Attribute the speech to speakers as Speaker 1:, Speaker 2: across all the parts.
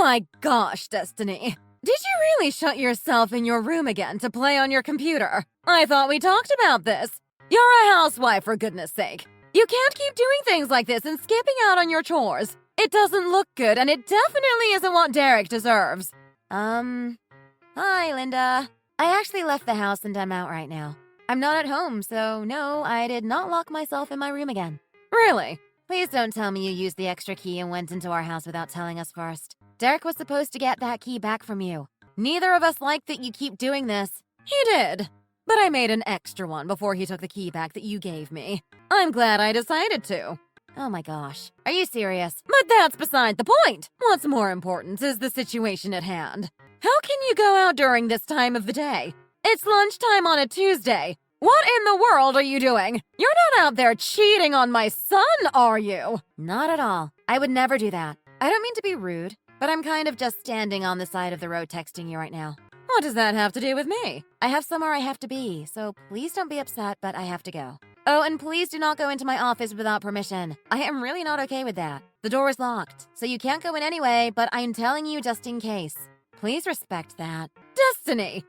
Speaker 1: my gosh, Destiny. Did you really shut yourself in your room again to play on your computer? I thought we talked about this. You're a housewife, for goodness sake. You can't keep doing things like this and skipping out on your chores. It doesn't look good, and it definitely isn't what Derek deserves. Hi, Linda. I actually left the house and I'm out right now. I'm not at home, so no, I did not lock myself in my room again. Really? Please don't tell me you used the extra key and went into our house without telling us first. Derek was supposed to get that key back from you. Neither of us like that you keep doing this. He did. But I made an extra one before he took the key back that you gave me. I'm glad I decided to. Oh my gosh. Are you serious? But that's beside the point. What's more important is the situation at hand. How can you go out during this time of the day? It's lunchtime on a Tuesday. What in the world are you doing? You're not out there cheating on my son, are you? Not at all. I would never do that. I don't mean to be rude, but I'm kind of just standing on the side of the road texting you right now. What does that have to do with me? I have somewhere I have to be, so please don't be upset, but I have to go. Oh, and please do not go into my office without permission. I am really not okay with that. The door is locked, so you can't go in anyway, but I'm telling you just in case. Please respect that. Destiny!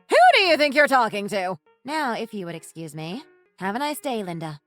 Speaker 1: Who do you think you're talking to? Now, if you would excuse me. Have a nice day, Linda.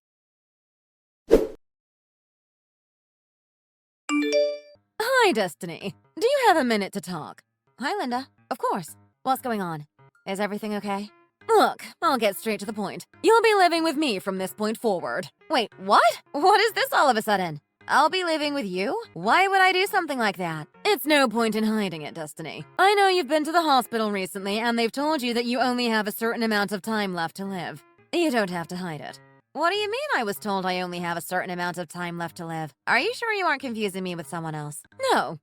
Speaker 1: Hi, Destiny. Do you have a minute to talk? Hi, Linda. Of course. What's going on? Is everything okay? Look, I'll get straight to the point. You'll be living with me from this point forward. Wait, what? What is this all of a sudden? I'll be living with you? Why would I do something like that? It's no point in hiding it, Destiny. I know you've been to the hospital recently and they've told you that you only have a certain amount of time left to live. You don't have to hide it. What do you mean I was told I only have a certain amount of time left to live? Are you sure you aren't confusing me with someone else? No.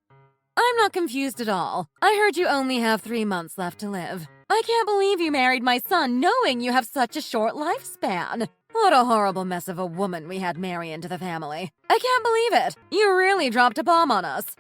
Speaker 1: I'm not confused at all. I heard you only have 3 months left to live. I can't believe you married my son knowing you have such a short lifespan. What a horrible mess of a woman we had marry into the family. I can't believe it. You really dropped a bomb on us.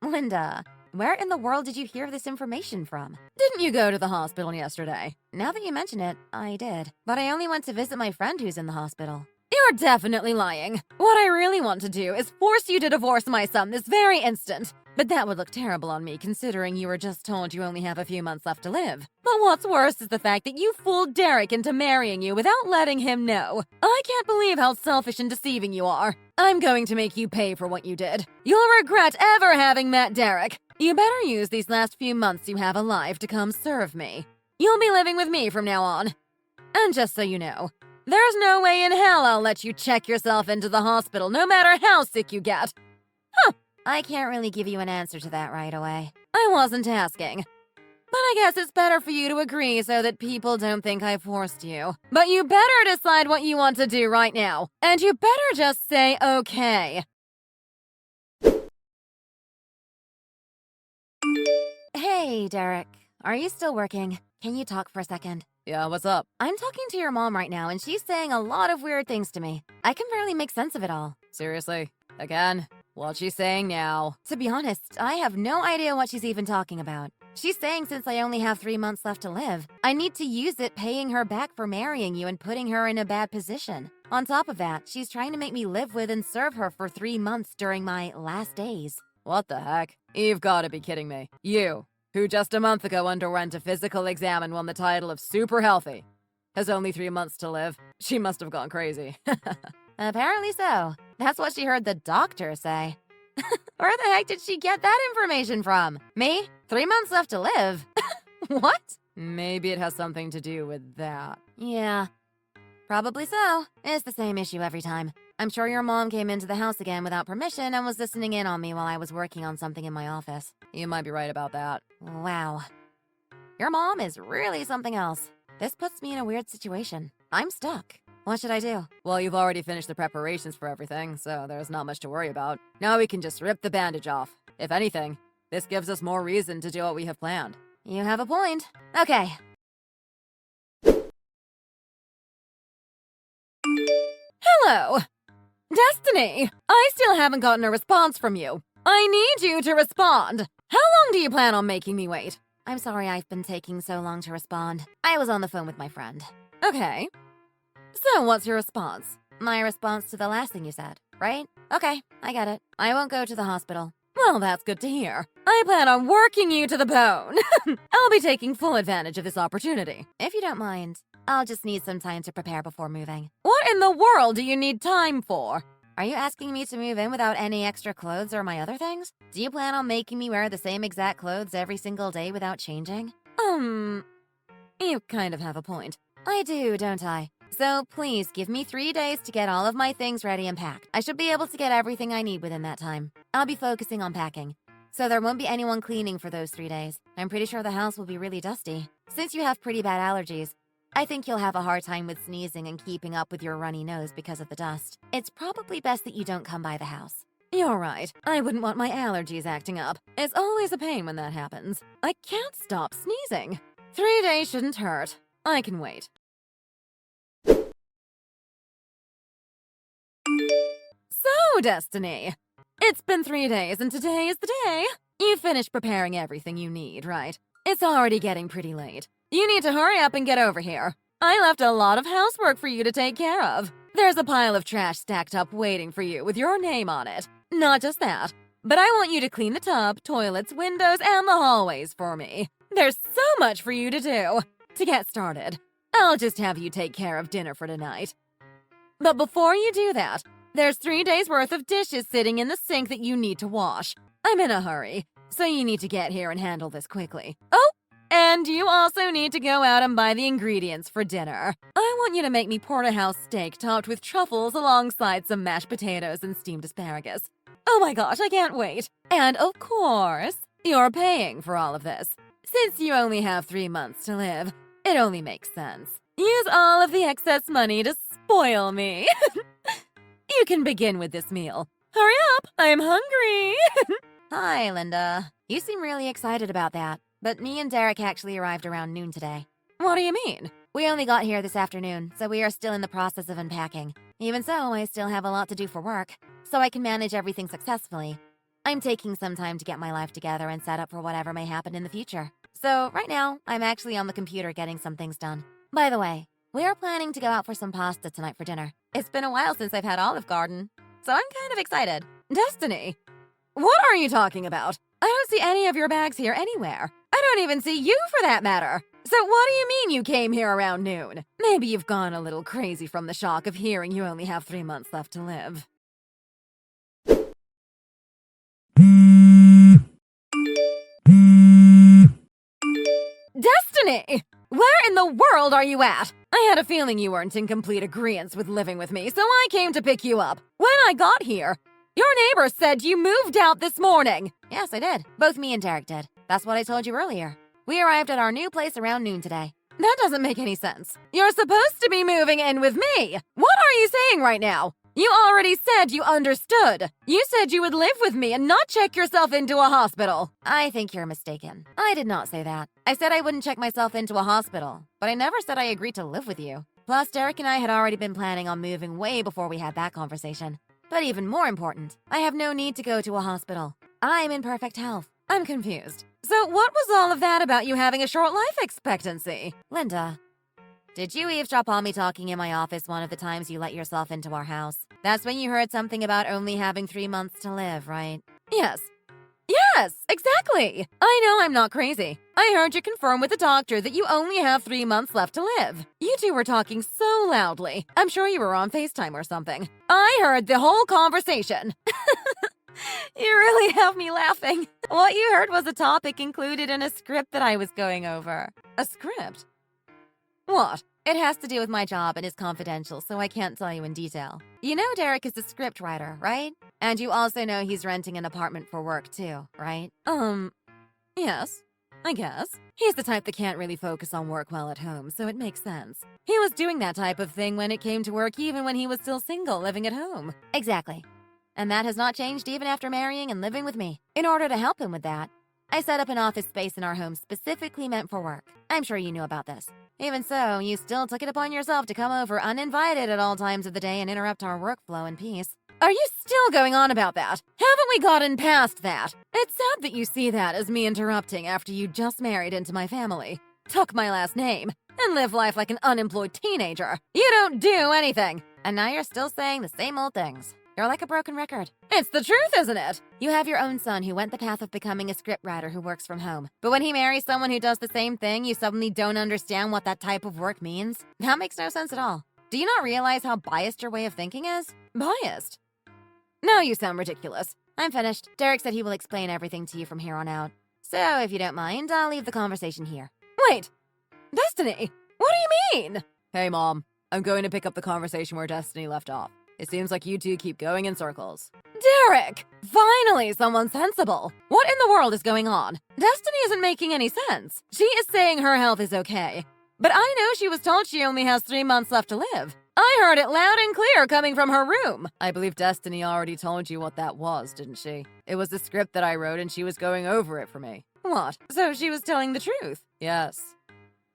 Speaker 1: Linda, where in the world did you hear this information from? Didn't you go to the hospital yesterday? Now that you mention it, I did. But I only went to visit my friend who's in the hospital. You're definitely lying. What I really want to do is force you to divorce my son this very instant. But that would look terrible on me considering you were just told you only have a few months left to live. But what's worse is the fact that you fooled Derek into marrying you without letting him know. I can't believe how selfish and deceiving you are. I'm going to make you pay for what you did. You'll regret ever having met Derek. You better use these last few months you have alive to come serve me. You'll be living with me from now on. And just so you know, there's no way in hell I'll let you check yourself into the hospital no matter how sick you get. Huh. I can't really give you an answer to that right away. I wasn't asking. But I guess it's better for you to agree so that people don't think I forced you. But you better decide what you want to do right now. And you better just say okay. Hey, Derek. Are you still working? Can you talk for a second? Yeah, what's up? I'm talking to your mom right now, and she's saying a lot of weird things to me. I can barely make sense of it all. Seriously? Again? What's she saying now? To be honest, I have no idea what she's even talking about. She's saying since I only have 3 months left to live, I need to use it paying her back for marrying you and putting her in a bad position. On top of that, she's trying to make me live with and serve her for 3 months during my last days. What the heck? You've got to be kidding me. You, who just a month ago underwent a physical exam and won the title of super healthy, has only 3 months to live. She must have gone crazy. Apparently so. That's what she heard the doctor say. Where the heck did she get that information from? Me? 3 months left to live? What? Maybe it has something to do with that. Yeah, probably so. It's the same issue every time. I'm sure your mom came into the house again without permission and was listening in on me while I was working on something in my office. You might be right about that. Wow. Your mom is really something else. This puts me in a weird situation. I'm stuck. What should I do? Well, you've already finished the preparations for everything, so there's not much to worry about. Now we can just rip the bandage off. If anything, this gives us more reason to do what we have planned. You have a point. Okay. Hello! Destiny! I still haven't gotten a response from you. I need you to respond. How long do you plan on making me wait? I'm sorry I've been taking so long to respond. I was on the phone with my friend. Okay. So what's your response? My response to the last thing you said, right? Okay, I get it. I won't go to the hospital. Well, that's good to hear. I plan on working you to the bone. I'll be taking full advantage of this opportunity. If you don't mind, I'll just need some time to prepare before moving. What in the world do you need time for? Are you asking me to move in without any extra clothes or my other things? Do you plan on making me wear the same exact clothes every single day without changing? You kind of have a point. I do, don't I? So please give me 3 days to get all of my things ready and packed. I should be able to get everything I need within that time. I'll be focusing on packing, so there won't be anyone cleaning for those 3 days. I'm pretty sure the house will be really dusty. Since you have pretty bad allergies, I think you'll have a hard time with sneezing and keeping up with your runny nose because of the dust. It's probably best that you don't come by the house. You're right. I wouldn't want my allergies acting up. It's always a pain when that happens. I can't stop sneezing. 3 days shouldn't hurt. I can wait. So, Destiny, it's been 3 days and today is the day. You finished preparing everything you need, right? It's already getting pretty late. You need to hurry up and get over here. I left a lot of housework for you to take care of. There's a pile of trash stacked up waiting for you with your name on it. Not just that, but I want you to clean the tub, toilets, windows, and the hallways for me. There's so much for you to do. To get started, I'll just have you take care of dinner for tonight. But before you do that, there's 3 days worth of dishes sitting in the sink that you need to wash. I'm in a hurry, so you need to get here and handle this quickly. Oh, and you also need to go out and buy the ingredients for dinner. I want you to make me porterhouse steak topped with truffles alongside some mashed potatoes and steamed asparagus. Oh my gosh, I can't wait. And of course, you're paying for all of this. Since you only have 3 months to live, it only makes sense. Use all of the excess money to spoil me. You can begin with this meal. Hurry up, I'm hungry. Hi, Linda. You seem really excited about that, but me and Derek actually arrived around noon today. What do you mean? We only got here this afternoon, so we are still in the process of unpacking. Even so, I still have a lot to do for work, so I can manage everything successfully. I'm taking some time to get my life together and set up for whatever may happen in the future. So right now, I'm actually on the computer getting some things done. By the way, we are planning to go out for some pasta tonight for dinner. It's been a while since I've had Olive Garden, so I'm kind of excited. Destiny, what are you talking about? I don't see any of your bags here anywhere. I don't even see you for that matter. So what do you mean you came here around noon? Maybe you've gone a little crazy from the shock of hearing you only have 3 months left to live. Destiny! Where in the world are you at? I had a feeling you weren't in complete agreement with living with me, so I came to pick you up. When I got here, your neighbor said you moved out this morning. Yes, I did. Both me and Derek did. That's what I told you earlier. We arrived at our new place around noon today. That doesn't make any sense. You're supposed to be moving in with me. What are you saying right now? You already said you understood. You said you would live with me and not check yourself into a hospital. I think you're mistaken. I did not say that. I said I wouldn't check myself into a hospital, but I never said I agreed to live with you. Plus, Derek and I had already been planning on moving way before we had that conversation. But even more important, I have no need to go to a hospital. I'm in perfect health. I'm confused. So what was all of that about you having a short life expectancy? Linda, did you eavesdrop on me talking in my office one of the times you let yourself into our house? That's when you heard something about only having 3 months to live, right? Yes. Yes, exactly. I know I'm not crazy. I heard you confirm with the doctor that you only have 3 months left to live. You two were talking so loudly. I'm sure you were on FaceTime or something. I heard the whole conversation. You really have me laughing. What you heard was a topic included in a script that I was going over. A script? What? It has to do with my job and is confidential, so I can't tell you in detail. You know Derek is a script writer, right? And you also know he's renting an apartment for work too, right? Yes, I guess. He's the type that can't really focus on work while at home, so it makes sense. He was doing that type of thing when it came to work even when he was still single, living at home. Exactly. And that has not changed even after marrying and living with me. In order to help him with that, I set up an office space in our home specifically meant for work. I'm sure you knew about this. Even so, you still took it upon yourself to come over uninvited at all times of the day and interrupt our workflow in peace. Are you still going on about that? Haven't we gotten past that? It's sad that you see that as me interrupting after you just married into my family, took my last name, and live life like an unemployed teenager. You don't do anything. And now you're still saying the same old things. You're like a broken record. It's the truth, isn't it? You have your own son who went the path of becoming a scriptwriter who works from home. But when he marries someone who does the same thing, you suddenly don't understand what that type of work means? That makes no sense at all. Do you not realize how biased your way of thinking is? Biased? Now you sound ridiculous. I'm finished. Derek said he will explain everything to you from here on out. So if you don't mind, I'll leave the conversation here. Wait! Destiny! What do you mean? Hey, Mom. I'm going to pick up the conversation where Destiny left off. It seems like you two keep going in circles. Derek! Finally, someone sensible. What in the world is going on? Destiny isn't making any sense. She is saying her health is okay. But I know she was told she only has 3 months left to live. I heard it loud and clear coming from her room. I believe Destiny already told you what that was, didn't she? It was the script that I wrote and she was going over it for me. What? So she was telling the truth? Yes.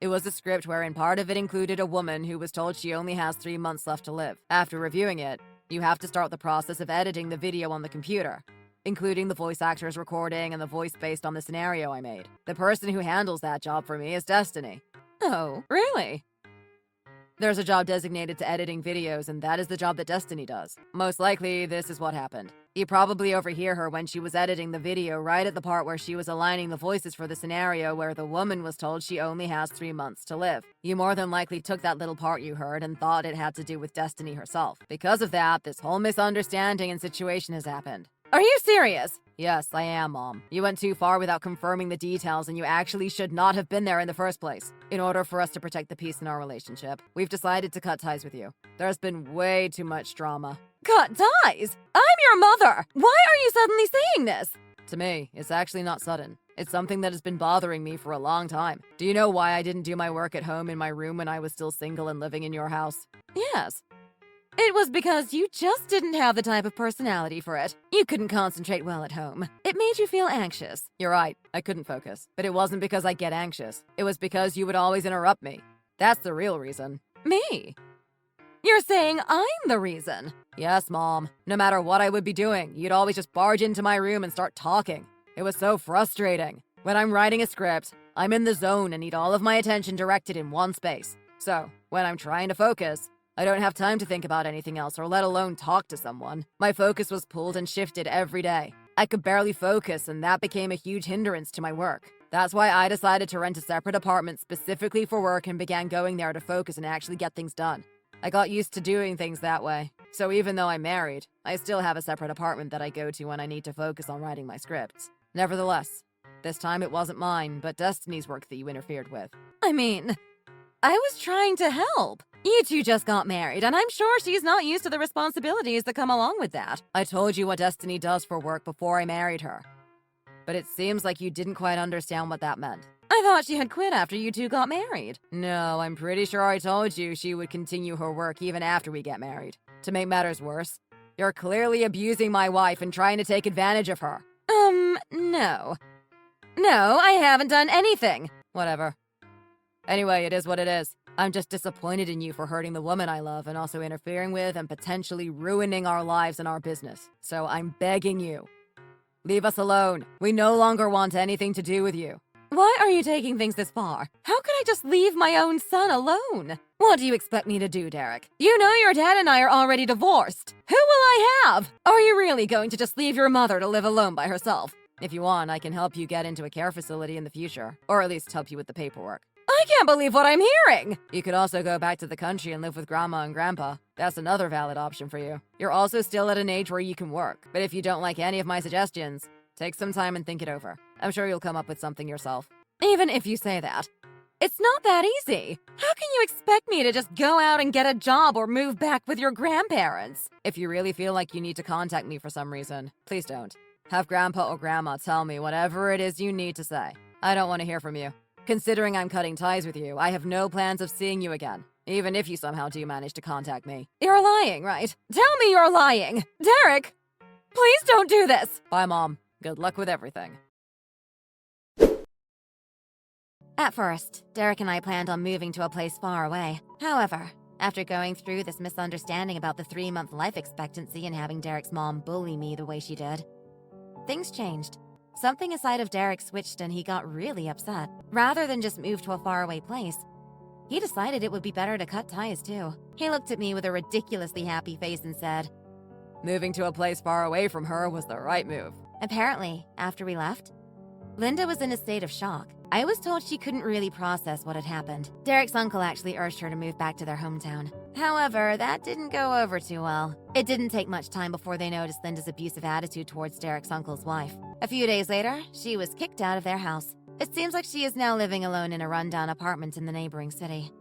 Speaker 1: It was a script wherein part of it included a woman who was told she only has 3 months left to live. After reviewing it, you have to start the process of editing the video on the computer, including the voice actors recording and the voice based on the scenario I made. The person who handles that job for me is Destiny. Oh, really? There's a job designated to editing videos, and that is the job that Destiny does. Most likely, this is what happened. You probably overhear her when she was editing the video right at the part where she was aligning the voices for the scenario where the woman was told she only has 3 months to live. You more than likely took that little part you heard and thought it had to do with Destiny herself. Because of that, this whole misunderstanding and situation has happened. Are you serious? Yes, I am, Mom. You went too far without confirming the details, and you actually should not have been there in the first place. In order for us to protect the peace in our relationship, we've decided to cut ties with you. There's been way too much drama. Cut ties? I'm your mother! Why are you suddenly saying this? To me, it's actually not sudden. It's something that has been bothering me for a long time. Do you know why I didn't do my work at home in my room when I was still single and living in your house? Yes. It was because you just didn't have the type of personality for it. You couldn't concentrate well at home. It made you feel anxious. You're right, I couldn't focus. But it wasn't because I get anxious. It was because you would always interrupt me. That's the real reason. Me? You're saying I'm the reason? Yes, Mom. No matter what I would be doing, you'd always just barge into my room and start talking. It was so frustrating. When I'm writing a script, I'm in the zone and need all of my attention directed in one space. So, when I'm trying to focus, I don't have time to think about anything else or let alone talk to someone. My focus was pulled and shifted every day. I could barely focus, and that became a huge hindrance to my work. That's why I decided to rent a separate apartment specifically for work and began going there to focus and actually get things done. I got used to doing things that way. So even though I'm married, I still have a separate apartment that I go to when I need to focus on writing my scripts. Nevertheless, this time it wasn't mine, but Destiny's work that you interfered with. I mean, I was trying to help. You two just got married, and I'm sure she's not used to the responsibilities that come along with that. I told you what Destiny does for work before I married her. But it seems like you didn't quite understand what that meant. I thought she had quit after you two got married. No, I'm pretty sure I told you she would continue her work even after we get married. To make matters worse, you're clearly abusing my wife and trying to take advantage of her. No. No, I haven't done anything. Whatever. Anyway, it is what it is. I'm just disappointed in you for hurting the woman I love and also interfering with and potentially ruining our lives and our business. So I'm begging you. Leave us alone. We no longer want anything to do with you. Why are you taking things this far? How could I just leave my own son alone? What do you expect me to do, Derek? You know your dad and I are already divorced. Who will I have? Are you really going to just leave your mother to live alone by herself? If you want, I can help you get into a care facility in the future, or at least help you with the paperwork. I can't believe what I'm hearing! You could also go back to the country and live with Grandma and Grandpa. That's another valid option for you. You're also still at an age where you can work. But if you don't like any of my suggestions, take some time and think it over. I'm sure you'll come up with something yourself. Even if you say that, it's not that easy. How can you expect me to just go out and get a job or move back with your grandparents? If you really feel like you need to contact me for some reason, please don't. Have Grandpa or Grandma tell me whatever it is you need to say. I don't want to hear from you. Considering I'm cutting ties with you, I have no plans of seeing you again, even if you somehow do manage to contact me. You're lying, right? Tell me you're lying! Derek! Please don't do this! Bye, Mom. Good luck with everything. At first, Derek and I planned on moving to a place far away. However, after going through this misunderstanding about the 3-month life expectancy and having Derek's mom bully me the way she did, things changed. Something inside of Derek switched and he got really upset. Rather than just move to a faraway place, he decided it would be better to cut ties too. He looked at me with a ridiculously happy face and said, Moving to a place far away from her was the right move. Apparently, after we left, Linda was in a state of shock. I was told she couldn't really process what had happened. Derek's uncle actually urged her to move back to their hometown. However, that didn't go over too well. It didn't take much time before they noticed Linda's abusive attitude towards Derek's uncle's wife. A few days later, she was kicked out of their house. It seems like she is now living alone in a rundown apartment in the neighboring city.